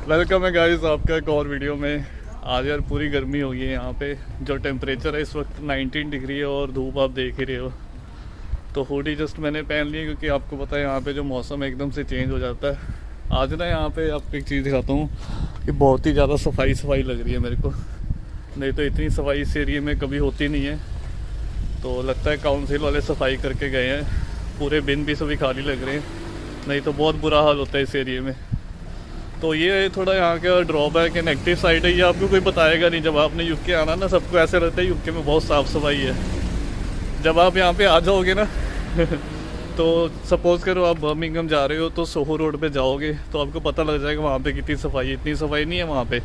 Welcome है guys आपका एक और वीडियो में। आज यार पूरी गर्मी हो गई है यहाँ पे। जो टेम्परेचर है इस वक्त 19 डिग्री है और धूप आप देख ही रहे हो। तो हुडी जस्ट मैंने पहन ली क्योंकि आपको पता है यहाँ पे जो मौसम एकदम से चेंज हो जाता है। आज ना यहाँ पे आपको एक चीज़ दिखाता हूँ कि बहुत ही ज़्यादा सफाई लग रही है मेरे को। नहीं तो इतनी सफाई इस एरिए में कभी होती नहीं है। तो लगता है काउंसिल वाले सफाई करके गए हैं। पूरे बिन भी सभी खाली लग रहे हैं, नहीं तो बहुत बुरा हाल होता है इस एरिए में। तो ये थोड़ा यहाँ का ड्रॉबैक है, नेगेटिव साइड है। ये आपको कोई बताएगा नहीं। जब आपने यूके आना ना, सबको ऐसे रहता है यूके में बहुत साफ़ सफाई है। जब आप यहाँ पे आ जाओगे ना तो सपोज़ करो आप बर्मिंघम जा रहे हो तो सोहो रोड पे जाओगे तो आपको पता लग जाएगा वहाँ पे कितनी सफाई। इतनी सफाई नहीं है वहाँ पे।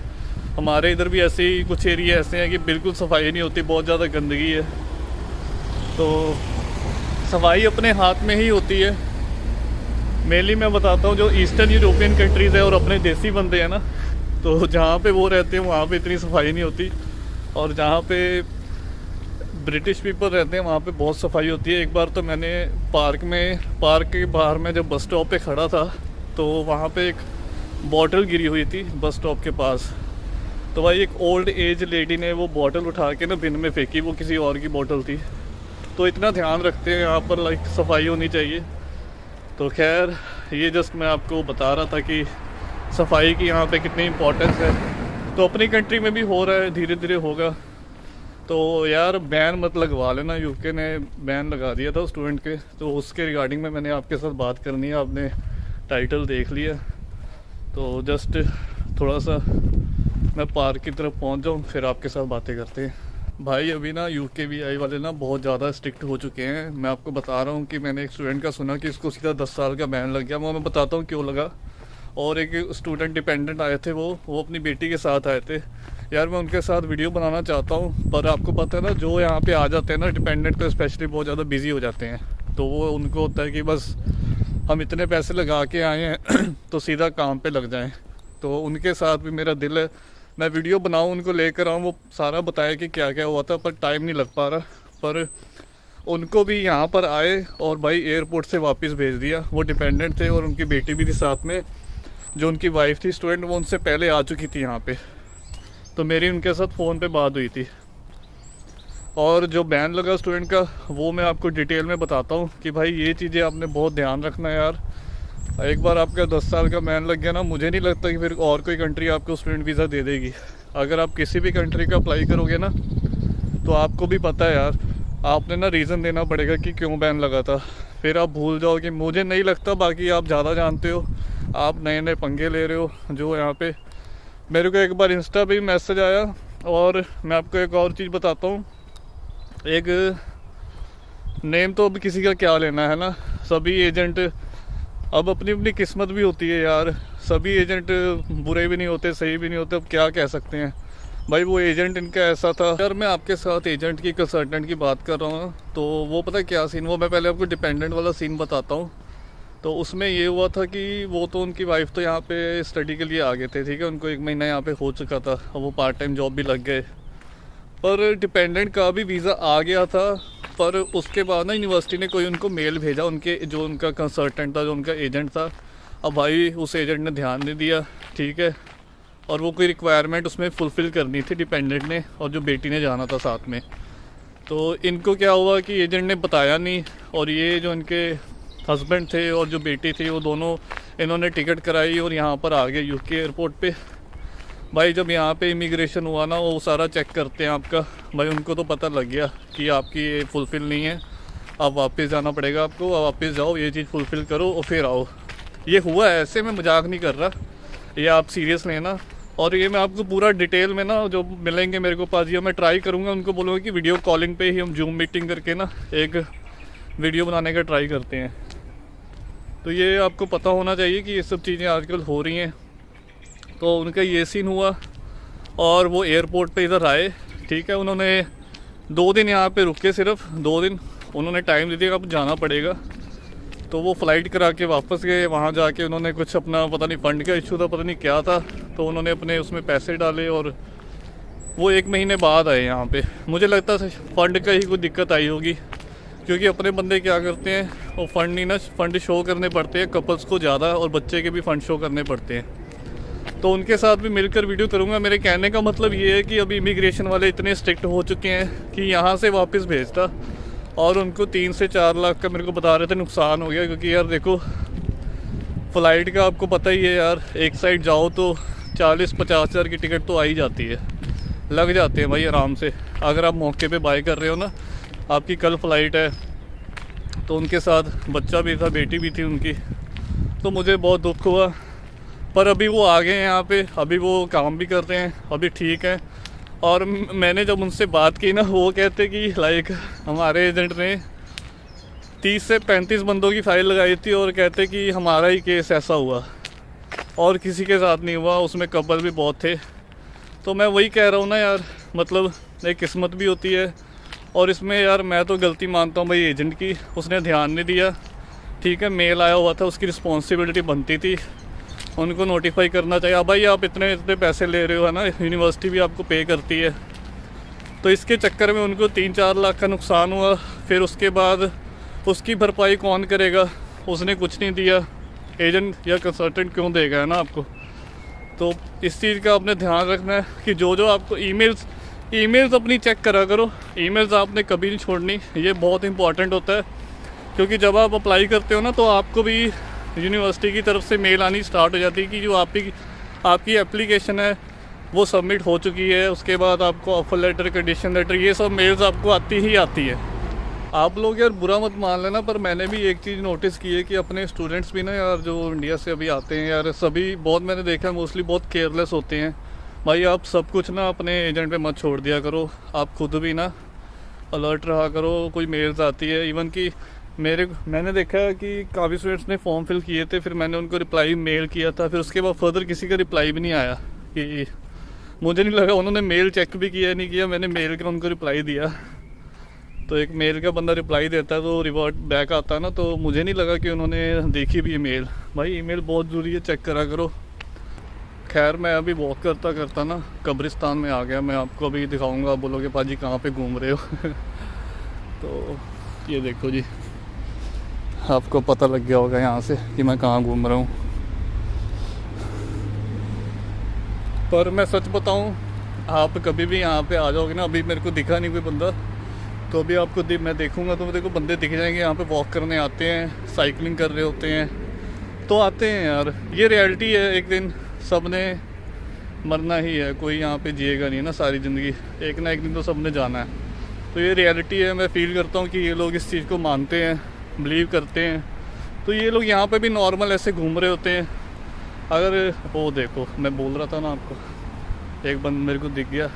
हमारे इधर भी ऐसे ही कुछ एरिया ऐसे हैं कि बिल्कुल सफाई नहीं होती, बहुत ज़्यादा गंदगी है। तो सफाई अपने हाथ में ही होती है। मेनली मैं बताता हूँ जो ईस्टर्न यूरोपियन कंट्रीज़ है और अपने देसी बंदे हैं ना, तो जहाँ पे वो रहते हैं वहाँ पे इतनी सफाई नहीं होती। और जहाँ पे ब्रिटिश पीपल रहते हैं वहाँ पे बहुत सफाई होती है। एक बार तो मैंने पार्क के बाहर में जब बस स्टॉप पे खड़ा था तो वहाँ पे एक बॉटल गिरी हुई थी बस स्टॉप के पास। तो भाई एक ओल्ड एज लेडी ने वो बॉटल उठा के ना बिन में फेंकी। वो किसी और की बॉटल थी। तो इतना ध्यान रखते हैं यहाँ पर, लाइक सफाई होनी चाहिए। तो खैर ये जस्ट मैं आपको बता रहा था कि सफाई की यहाँ पे कितनी इम्पोर्टेंस है। तो अपनी कंट्री में भी हो रहा है, धीरे धीरे होगा। तो यार बैन मत लगवा लेना, यूके ने बैन लगा दिया था स्टूडेंट के। तो उसके रिगार्डिंग में मैंने आपके साथ बात करनी है। आपने टाइटल देख लिया। तो जस्ट थोड़ा सा मैं पार्क की तरफ पहुँच जाऊँ फिर आपके साथ बातें करते हैं। भाई अभी ना UKVI वाले ना बहुत ज़्यादा स्ट्रिक्ट हो चुके हैं। मैं आपको बता रहा हूँ कि मैंने एक स्टूडेंट का सुना कि इसको सीधा 10 साल का बैन लग गया। मैं बताता हूँ क्यों लगा। और एक स्टूडेंट डिपेंडेंट आए थे, वो अपनी बेटी के साथ आए थे। यार मैं उनके साथ वीडियो बनाना चाहता हूँ, पर आपको पता है ना जो यहाँ पे आ जाते हैं ना डिपेंडेंट, तो स्पेशली बहुत ज़्यादा बिजी हो जाते हैं। तो वो उनको होता है कि बस हम इतने पैसे लगा के आए हैं तो सीधा काम पर लग जाएँ। तो उनके साथ भी मेरा दिल है मैं वीडियो बनाऊं, उनको लेकर आऊँ, वो सारा बताया कि क्या क्या हुआ था, पर टाइम नहीं लग पा रहा। पर उनको भी यहाँ पर आए और भाई एयरपोर्ट से वापस भेज दिया। वो डिपेंडेंट थे और उनकी बेटी भी थी साथ में। जो उनकी वाइफ थी स्टूडेंट, वो उनसे पहले आ चुकी थी यहाँ पे। तो मेरी उनके साथ फ़ोन पे बात हुई थी। और जो बैन लगा स्टूडेंट का वो मैं आपको डिटेल में बताता हूँ कि भाई ये चीज़ें आपने बहुत ध्यान रखना है यार। एक बार आपका 10 साल का बैन लग गया ना, मुझे नहीं लगता कि फिर और कोई कंट्री आपको स्टूडेंट वीज़ा दे देगी। अगर आप किसी भी कंट्री का अप्लाई करोगे ना तो आपको भी पता है यार, आपने ना रीज़न देना पड़ेगा कि क्यों बैन लगा था। फिर आप भूल जाओगे। मुझे नहीं लगता, बाकी आप ज़्यादा जानते हो, आप नए नए पंगे ले रहे हो। जो यहाँ पे मेरे को एक बार इंस्टा पे मैसेज आया। और मैं आपको एक और चीज़ बताता हूँ। एक नेम तो अब किसी का क्या लेना है ना, सभी एजेंट अब अपनी अपनी किस्मत भी होती है यार। सभी एजेंट बुरे भी नहीं होते, सही भी नहीं होते। अब क्या कह सकते हैं भाई, वो एजेंट इनका ऐसा था। यार मैं आपके साथ एजेंट की, कंसल्टेंट की बात कर रहा हूँ। तो वो पता क्या सीन, वो मैं पहले आपको डिपेंडेंट वाला सीन बताता हूँ। तो उसमें ये हुआ था कि वो तो उनकी वाइफ तो यहाँ पे स्टडी के लिए आ गए थे, ठीक है। उनको 1 महीना यहाँ पे हो चुका था और वो पार्ट टाइम जॉब भी लग गए। पर डिपेंडेंट का भी वीज़ा आ गया था। पर उसके बाद ना यूनिवर्सिटी ने कोई उनको मेल भेजा, उनके जो उनका कंसल्टेंट था, जो उनका एजेंट था। अब भाई उस एजेंट ने ध्यान नहीं दिया, ठीक है। और वो कोई रिक्वायरमेंट उसमें फुलफ़िल करनी थी डिपेंडेंट ने, और जो बेटी ने जाना था साथ में। तो इनको क्या हुआ कि एजेंट ने बताया नहीं। और ये जो इनके हस्बैंड थे और जो बेटी थी, वो दोनों इन्होंने टिकट कराई और यहाँ पर आ गए यूके एयरपोर्ट पे। भाई जब यहाँ पे इमिग्रेशन हुआ ना, वो सारा चेक करते हैं आपका। भाई उनको तो पता लग गया कि आपकी ये फुलफ़िल नहीं है, आप वापस जाना पड़ेगा आपको। आप वापस जाओ, ये चीज़ फुलफ़िल करो और फिर आओ। ये हुआ है, ऐसे मैं मजाक नहीं कर रहा, ये आप सीरियस लेना। और ये मैं आपको पूरा डिटेल में ना, जो मिलेंगे मेरे को पास, ये मैं ट्राई करूँगा। उनको बोलूँगा कि वीडियो कॉलिंग पे ही हम जूम मीटिंग करके ना एक वीडियो बनाने का ट्राई करते हैं। तो ये आपको पता होना चाहिए कि ये सब चीज़ें आजकल हो रही हैं। तो उनका ये सीन हुआ और वो एयरपोर्ट पे इधर आए, ठीक है। उन्होंने 2 दिन यहाँ पे रुके, सिर्फ 2 दिन उन्होंने टाइम दे दिया, अब जाना पड़ेगा। तो वो फ़्लाइट करा के वापस गए। वहाँ जाके उन्होंने कुछ अपना पता नहीं फ़ंड का इशू था, पता नहीं क्या था, तो उन्होंने अपने उसमें पैसे डाले और वो 1 महीने बाद आए यहाँ पे। मुझे लगता है फ़ंड का ही कोई दिक्कत आई होगी, क्योंकि अपने बंदे क्या करते हैं, वो फ़ंड नहीं ना, फ़ंड शो करने पड़ते हैं कपल्स को ज़्यादा, और बच्चे के भी फ़ंड शो करने पड़ते हैं। तो उनके साथ भी मिलकर वीडियो करूँगा। मेरे कहने का मतलब ये है कि अभी इमिग्रेशन वाले इतने स्ट्रिक्ट हो चुके हैं कि यहाँ से वापस भेजता, और उनको 3 से 4 लाख का मेरे को बता रहे थे नुकसान हो गया। क्योंकि यार देखो फ़्लाइट का आपको पता ही है यार, एक साइड जाओ तो 40-50 हज़ार की टिकट तो आ ही जाती है, लग जाते हैं भाई आराम से। अगर आप मौके पे बाय कर रहे हो ना, आपकी कल फ़्लाइट है, तो उनके साथ बच्चा भी था, बेटी भी थी उनकी, तो मुझे बहुत दुख हुआ। पर अभी वो आ गए हैं यहाँ पे, अभी वो काम भी कर रहे हैं, अभी ठीक है। और मैंने जब उनसे बात की ना, वो कहते कि लाइक हमारे एजेंट ने 30 से 35 बंदों की फ़ाइल लगाई थी, और कहते कि हमारा ही केस ऐसा हुआ और किसी के साथ नहीं हुआ, उसमें कपल भी बहुत थे। तो मैं वही कह रहा हूँ ना यार, मतलब एक किस्मत भी होती है, और इसमें यार मैं तो गलती मानता हूँ भाई एजेंट की, उसने ध्यान नहीं दिया। ठीक है, मेल आया हुआ था, उसकी रिस्पॉन्सिबिलिटी बनती थी, उनको नोटिफाई करना चाहिए। अब भाई आप इतने इतने पैसे ले रहे हो, है ना, यूनिवर्सिटी भी आपको पे करती है। तो इसके चक्कर में उनको 3-4 लाख का नुकसान हुआ। फिर उसके बाद उसकी भरपाई कौन करेगा? उसने कुछ नहीं दिया, एजेंट या कंसल्टेंट क्यों देगा, है ना आपको। तो इस चीज़ का आपने ध्यान रखना है कि जो आपको ईमेल्स अपनी चेक करा करो। ईमेल्स आपने कभी नहीं छोड़नी, ये बहुत इंपॉर्टेंट होता है। क्योंकि जब आप अप्लाई करते हो ना, तो आपको भी यूनिवर्सिटी की तरफ से मेल आनी स्टार्ट हो जाती है कि जो आपकी एप्लीकेशन है वो सबमिट हो चुकी है। उसके बाद आपको ऑफर लेटर, कंडीशन लेटर, ये सब मेल्स आपको आती ही आती है। आप लोग यार बुरा मत मान लेना, पर मैंने भी एक चीज़ नोटिस की है कि अपने स्टूडेंट्स भी ना यार, जो इंडिया से अभी आते हैं यार, सभी बहुत, मैंने देखा है मोस्टली बहुत केयरलेस होते हैं। भाई आप सब कुछ ना अपने एजेंट पे मत छोड़ दिया करो, आप खुद भी ना अलर्ट रहा करो। कोई मेल्स आती है, इवन कि मैंने देखा है कि काफ़ी स्टूडेंट्स ने फॉर्म फिल किए थे, फिर मैंने उनको रिप्लाई मेल किया था, फिर उसके बाद फर्दर किसी का रिप्लाई भी नहीं आया। कि मुझे नहीं लगा उन्होंने मेल चेक भी किया नहीं किया, मैंने मेल का उनको रिप्लाई दिया। तो एक मेल का बंदा रिप्लाई देता है तो रिवर्ट बैक आता है ना, तो मुझे नहीं लगा कि उन्होंने देखी भी ईमेल। भाई ईमेल बहुत ज़रूरी है, चेक करा करो। खैर मैं अभी वॉक करता करता ना कब्रिस्तान में आ गया। मैं आपको अभी दिखाऊंगा, बोलोगे पाजी कहाँ पे घूम रहे हो। तो ये देखो जी, आपको पता लग गया होगा यहाँ से कि मैं कहाँ घूम रहा हूँ। पर मैं सच बताऊँ, आप कभी भी यहाँ पे आ जाओगे ना, अभी मेरे को दिखा नहीं कोई बंदा, तो अभी आपको मैं देखूंगा तो देखो बंदे दिख जाएंगे यहाँ पे वॉक करने आते हैं, साइकिलिंग कर रहे होते हैं, तो आते हैं यार। ये रियलिटी है, एक दिन सब ने मरना ही है, कोई यहाँ पे जिएगा नहीं ना सारी ज़िंदगी, एक ना एक दिन तो सब ने जाना है। तो ये रियलिटी है। मैं फील करता हूँ कि ये लोग इस चीज़ को मानते हैं, बिलीव करते हैं। तो ये लोग यहाँ पे भी नॉर्मल ऐसे घूम रहे होते हैं। अगर वो देखो, मैं बोल रहा था ना आपको, एक बंद मेरे को दिख गया,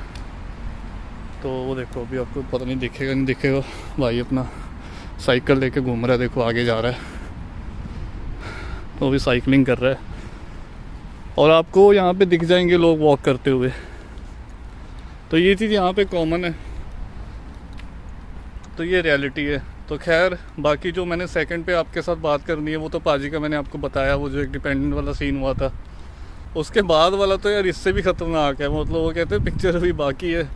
तो वो देखो अभी आपको पता नहीं दिखेगा नहीं दिखेगा, भाई अपना साइकिल लेके घूम रहा है, देखो आगे जा रहा है, वो भी साइकिलिंग कर रहा है। और आपको यहाँ पे दिख जाएंगे लोग वॉक करते हुए। तो ये चीज़ यहाँ पे कॉमन है, तो ये रियलिटी है। तो खैर बाकी जो मैंने सेकंड पे आपके साथ बात करनी है वो तो पाजी का मैंने आपको बताया, वो जो एक डिपेंडेंट वाला सीन हुआ था। उसके बाद वाला तो यार इससे भी ख़तरनाक है, मतलब वो कहते हैं पिक्चर अभी बाकी है।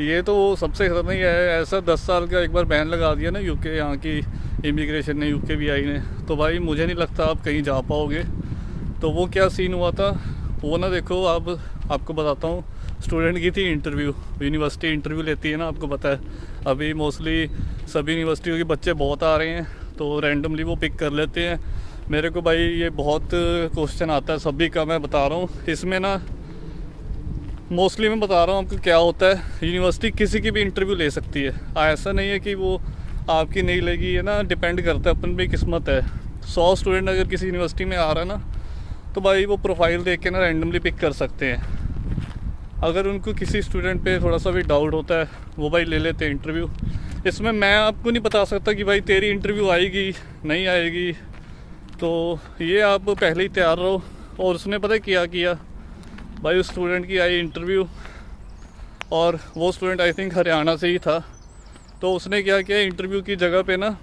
ये तो सबसे खतरनाक है। ऐसा 10 साल का एक बार बैन लगा दिया ना यूके, यहाँ की इमिग्रेशन ने, यूके वीआई ने, तो भाई मुझे नहीं लगता आप कहीं जा पाओगे। तो वो क्या सीन हुआ था वो ना, देखो आपको बताता हूँ। स्टूडेंट की थी इंटरव्यू, यूनिवर्सिटी इंटरव्यू लेती है ना, आपको पता है। अभी मोस्टली सभी यूनिवर्सिटियों के बच्चे बहुत आ रहे हैं, तो रैंडमली वो पिक कर लेते हैं। मेरे को भाई ये बहुत क्वेश्चन आता है सभी का, मैं बता रहा हूँ। इसमें ना मोस्टली मैं बता रहा हूँ आपको क्या होता है। यूनिवर्सिटी किसी की भी इंटरव्यू ले सकती है, ऐसा नहीं है कि वो आपकी नहीं लेगी, है ना, डिपेंड करता है, अपन भी किस्मत है। 100 स्टूडेंट अगर किसी यूनिवर्सिटी में आ रहा है ना, तो भाई वो प्रोफाइल देख के ना रैंडमली पिक कर सकते हैं। अगर उनको किसी स्टूडेंट पे थोड़ा सा भी डाउट होता है, वो भाई ले लेते हैं इंटरव्यू। इसमें मैं आपको नहीं बता सकता कि भाई तेरी इंटरव्यू आएगी नहीं आएगी, तो ये आप पहले ही तैयार रहो। और उसने पता है क्या किया भाई, उस स्टूडेंट की आई इंटरव्यू, और वो स्टूडेंट आई थिंक हरियाणा से ही था। तो उसने क्या किया, इंटरव्यू की जगह पे ना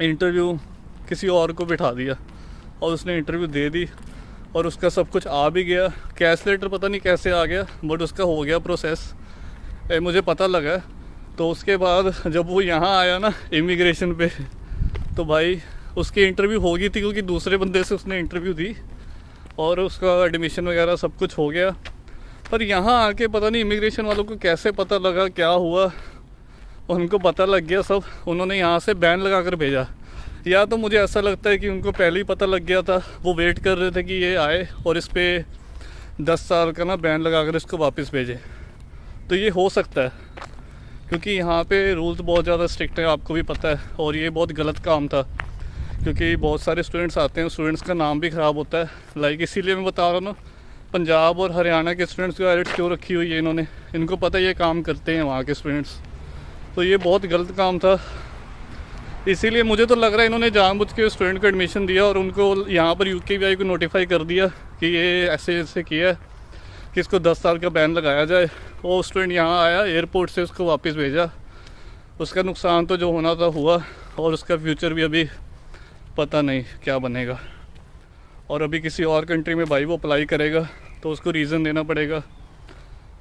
इंटरव्यू किसी और को बिठा दिया, और उसने इंटरव्यू दे दी, और उसका सब कुछ आ भी गया। कैश लेटर पता नहीं कैसे आ गया, बट उसका हो गया प्रोसेस, मुझे पता लगा। तो उसके बाद जब वो यहाँ आया ना इमिग्रेशन पे, तो भाई उसकी इंटरव्यू हो गई थी, क्योंकि दूसरे बंदे से उसने इंटरव्यू दी, और उसका एडमिशन वगैरह सब कुछ हो गया। पर यहाँ आके पता नहीं इमिग्रेशन वालों को कैसे पता लगा, क्या हुआ, उनको पता लग गया सब, उन्होंने यहाँ से बैन लगा कर भेजा। या तो मुझे ऐसा लगता है कि उनको पहले ही पता लग गया था, वो वेट कर रहे थे कि ये आए और इस पर 10 साल का ना बैन लगा कर इसको वापस भेजें। तो ये हो सकता है, क्योंकि यहाँ पे रूल्स बहुत ज़्यादा स्ट्रिक्ट हैं, आपको भी पता है। और ये बहुत गलत काम था, क्योंकि बहुत सारे स्टूडेंट्स आते हैं, स्टूडेंट्स का नाम भी ख़राब होता है। लाइक इसीलिए मैं बता रहा हूँ ना, पंजाब और हरियाणा के स्टूडेंट्स को आइलेट्स क्यों रखी हुई है इन्होंने, इनको पता है ये काम करते हैं वहाँ के स्टूडेंट्स। तो ये बहुत गलत काम था, इसीलिए मुझे तो लग रहा है इन्होंने जानबूझ के स्टूडेंट को एडमिशन दिया और उनको यहाँ पर UKVI को नोटिफाई कर दिया कि ये ऐसे ऐसे किया है कि इसको 10 साल का बैन लगाया जाए। वो स्टूडेंट यहाँ आया, एयरपोर्ट से उसको वापस भेजा, उसका नुकसान तो जो होना था हुआ, और उसका फ्यूचर भी अभी पता नहीं क्या बनेगा। और अभी किसी और कंट्री में भाई वो अप्लाई करेगा तो उसको रीज़न देना पड़ेगा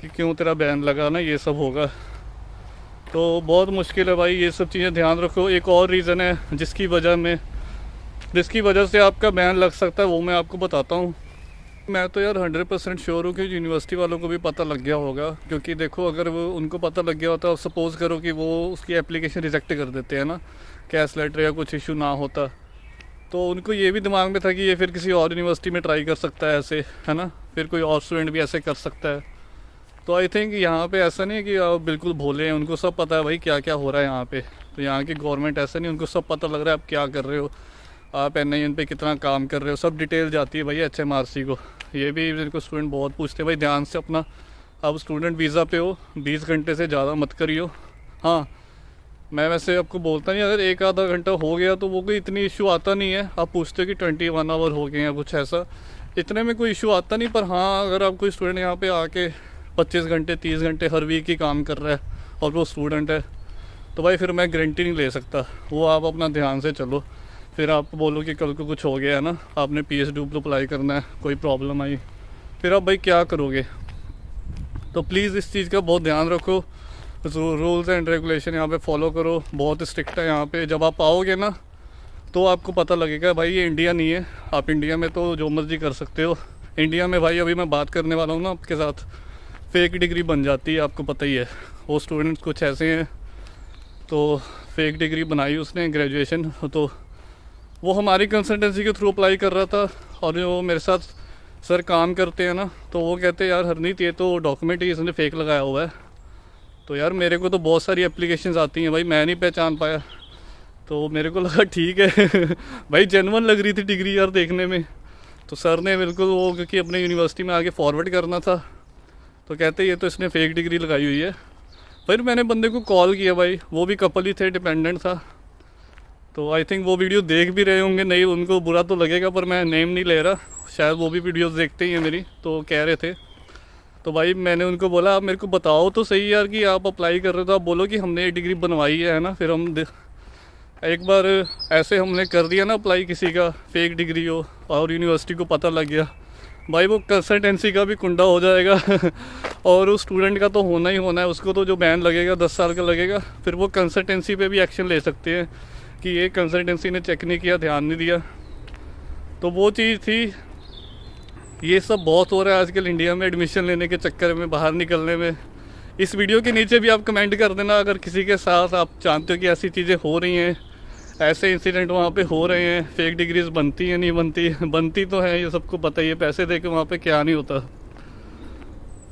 कि क्यों तेरा बैन लगा ना, ये सब होगा। तो बहुत मुश्किल है भाई, ये सब चीज़ें ध्यान रखो। एक और रीज़न है जिसकी वजह से आपका बैन लग सकता है, वो मैं आपको बताता हूँ। मैं तो यार 100% श्योर हूँ कि यूनिवर्सिटी वालों को भी पता लग गया होगा, क्योंकि देखो अगर वो उनको पता लग गया होता, सपोज़ करो कि वो उसकी एप्लीकेशन रिजेक्ट कर देते हैं ना, कैश लेटर या कुछ इशू ना होता, तो उनको ये भी दिमाग में था कि ये फिर किसी और यूनिवर्सिटी में ट्राई कर सकता है ऐसे, है ना, फिर कोई और स्टूडेंट भी ऐसे कर सकता है। तो आई थिंक यहाँ पे ऐसा नहीं है कि आप बिल्कुल भोले हैं, उनको सब पता है भाई क्या क्या हो रहा है यहाँ पे। तो यहाँ की गवर्नमेंट ऐसा नहीं, उनको सब पता लग रहा है आप क्या कर रहे हो, आप NIN पे कितना काम कर रहे हो, सब डिटेल जाती है भाई HMRC को। ये भी मेरे को स्टूडेंट बहुत पूछते हैं भाई, ध्यान से अपना, आप स्टूडेंट वीज़ा पे हो, 20 घंटे से ज़्यादा मत करियो। हाँ, मैं वैसे आपको बोलता नहीं, अगर 1-आधा घंटा हो गया तो वो कोई इतनी इशू आता नहीं है। आप पूछते हो कि 21 आवर हो गए या कुछ ऐसा, इतने में कोई इशू आता नहीं। पर हाँ, अगर आप कोई स्टूडेंट यहाँ पे आके 25 घंटे 30 घंटे हर वीक ही काम कर रहा है और वो स्टूडेंट है, तो भाई फिर मैं गारंटी नहीं ले सकता। वो आप अपना ध्यान से चलो, फिर आप बोलो कि कल को कुछ हो गया है ना, आपने PSW अप्लाई करना है, कोई प्रॉब्लम आई, फिर आप भाई क्या करोगे। तो प्लीज़ इस चीज़ का बहुत ध्यान रखो, रूल्स एंड रेगुलेशन यहाँ पे फॉलो करो, बहुत स्ट्रिक्ट है यहाँ पे। जब आप आओगे ना तो आपको पता लगेगा भाई ये इंडिया नहीं है। आप इंडिया में तो जो मर्जी कर सकते हो, इंडिया में भाई अभी मैं बात करने वाला हूँ ना आपके साथ, फेक डिग्री बन जाती है, आपको पता ही है। वो स्टूडेंट्स कुछ ऐसे हैं, तो फेक डिग्री बनाई उसने ग्रेजुएशन, तो वो हमारी कंसल्टेंसी के थ्रू अप्लाई कर रहा था, और जो मेरे साथ सर काम करते हैं ना, तो वो कहते हैं यार हरनीत ये तो डॉक्यूमेंट ही इसने फेक लगाया हुआ है। तो यार मेरे को तो बहुत सारी एप्लीकेशंस आती हैं भाई, मैं नहीं पहचान पाया, तो मेरे को लगा ठीक है भाई जेन्युइन लग रही थी डिग्री यार देखने में। तो सर ने बिल्कुल वो, क्योंकि अपने यूनिवर्सिटी में आगे फॉरवर्ड करना था, तो कहते ये तो इसने फेक डिग्री लगाई हुई है। फिर मैंने बंदे को कॉल किया भाई, वो भी कपल ही थे, डिपेंडेंट था। तो आई थिंक वो वीडियो देख भी रहे होंगे, नहीं उनको बुरा तो लगेगा, पर मैं नेम नहीं ले रहा, शायद वो भी वीडियोस देखते ही हैं मेरी, तो कह रहे थे। तो भाई मैंने उनको बोला आप मेरे को बताओ तो सही यार कि आप अप्लाई कर रहे हो, तो आप बोलो कि हमने ये डिग्री बनवाई है ना। फिर हम एक बार ऐसे हमने कर दिया ना अप्लाई, किसी का फेक डिग्री हो और यूनिवर्सिटी को पता लग गया, भाई वो कंसल्टेंसी का भी कुंडा हो जाएगा और उस स्टूडेंट का तो होना ही होना है, उसको तो जो बैन लगेगा 10 साल का लगेगा। फिर वो कंसल्टेंसी पे भी एक्शन ले सकते हैं कि ये कंसल्टेंसी ने चेक नहीं किया, ध्यान नहीं दिया। तो वो चीज़ थी। ये सब बहुत हो रहा है आजकल इंडिया में, एडमिशन लेने के चक्कर में, बाहर निकलने में। इस वीडियो के नीचे भी आप कमेंट कर देना अगर किसी के साथ आप जानते हो कि ऐसी चीज़ें हो रही हैं, ऐसे इंसिडेंट वहाँ पे हो रहे हैं, फेक डिग्रीज बनती हैं नहीं बनती, बनती तो है, ये सबको पता ही है, पैसे दे के वहाँ पे क्या नहीं होता।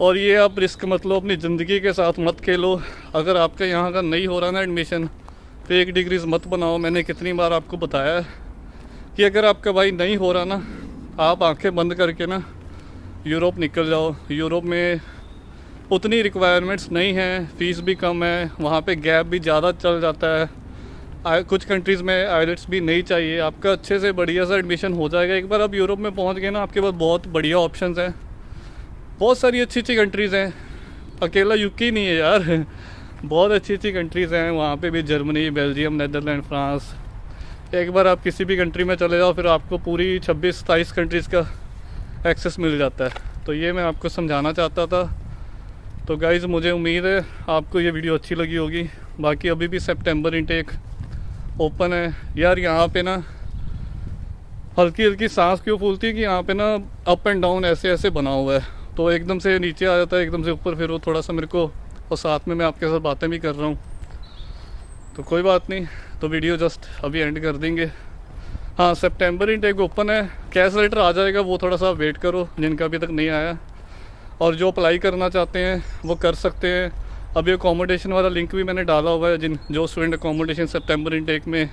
और ये आप रिस्क मत लो, अपनी ज़िंदगी के साथ मत खेलो। अगर आपका यहाँ का नहीं हो रहा ना एडमिशन, फेक डिग्रीज मत बनाओ। मैंने कितनी बार आपको बताया है कि अगर आपका भाई नहीं हो रहा ना, आप आंखें बंद करके ना यूरोप निकल जाओ। यूरोप में उतनी रिक्वायरमेंट्स नहीं हैं, फ़ीस भी कम है, वहाँ पे गैप भी ज़्यादा चल जाता है। कुछ कंट्रीज़ में आइलेट्स भी नहीं चाहिए, आपका अच्छे से बढ़िया सा एडमिशन हो जाएगा। एक बार आप यूरोप में पहुँच गए ना, आपके पास बहुत बढ़िया ऑप्शंस हैं, बहुत सारी अच्छी अच्छी कंट्रीज़ हैं। अकेला UK नहीं है यार, बहुत अच्छी अच्छी कंट्रीज़ हैं वहाँ पे भी, जर्मनी, बेल्जियम, नेदरलैंड, फ्रांस। एक बार आप किसी भी कंट्री में चले जाओ, फिर आपको पूरी 26-27 कंट्रीज़ का एक्सेस मिल जाता है। तो ये मैं आपको समझाना चाहता था। तो गाइज़ मुझे उम्मीद है आपको ये वीडियो अच्छी लगी होगी। बाकी अभी भी सितंबर इनटेक ओपन है यार। यहाँ पे ना हल्की हल्की सांस क्यों फूलती है कि यहाँ पे ना अप एंड डाउन ऐसे ऐसे बना हुआ है, तो एकदम से नीचे आ जाता है एकदम से ऊपर, फिर वो थोड़ा सा मेरे को, और साथ में मैं आपके साथ बातें भी कर रहा हूँ, तो कोई बात नहीं। तो वीडियो जस्ट अभी एंड कर देंगे। हाँ, सितंबर इनटेक ओपन है, कैश लेटर आ जाएगा, वो थोड़ा सा वेट करो जिनका अभी तक नहीं आया, और जो अप्लाई करना चाहते हैं वो कर सकते हैं। अभी अकोमोडेशन वाला लिंक भी मैंने डाला हुआ है, जो स्टूडेंट अकोमोडेशन सितंबर इनटेक में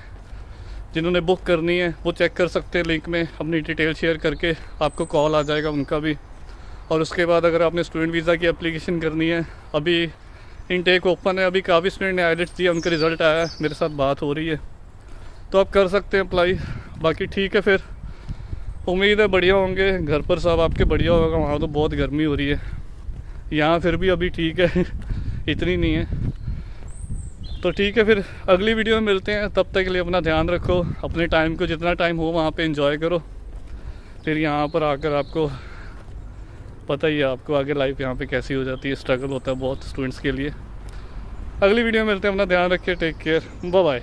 जिन्होंने बुक करनी है वो चेक कर सकते हैं लिंक में, अपनी डिटेल शेयर करके आपको कॉल आ जाएगा उनका भी। और उसके बाद अगर आपने स्टूडेंट वीज़ा की एप्लीकेशन करनी है, अभी इनटेक ओपन है, अभी काफ़ी स्टूडेंट ने आईलेट्स दिया, उनका रिज़ल्ट आया है, मेरे साथ बात हो रही है, तो आप कर सकते हैं अप्लाई। बाकी ठीक है, फिर उम्मीद है बढ़िया होंगे, घर पर सब आपके बढ़िया होगा। वहाँ तो बहुत गर्मी हो रही है, यहाँ फिर भी अभी ठीक है इतनी नहीं है। तो ठीक है, फिर अगली वीडियो में मिलते हैं, तब तक के लिए अपना ध्यान रखो, अपने टाइम को जितना टाइम हो वहाँ पे एंजॉय करो। फिर यहाँ पर आकर आपको पता ही है, आपको आगे लाइफ यहाँ पे कैसी हो जाती है, स्ट्रगल होता है बहुत स्टूडेंट्स के लिए। अगली वीडियो में मिलते हैं, अपना ध्यान रखिए, टेक केयर, बाय बाय।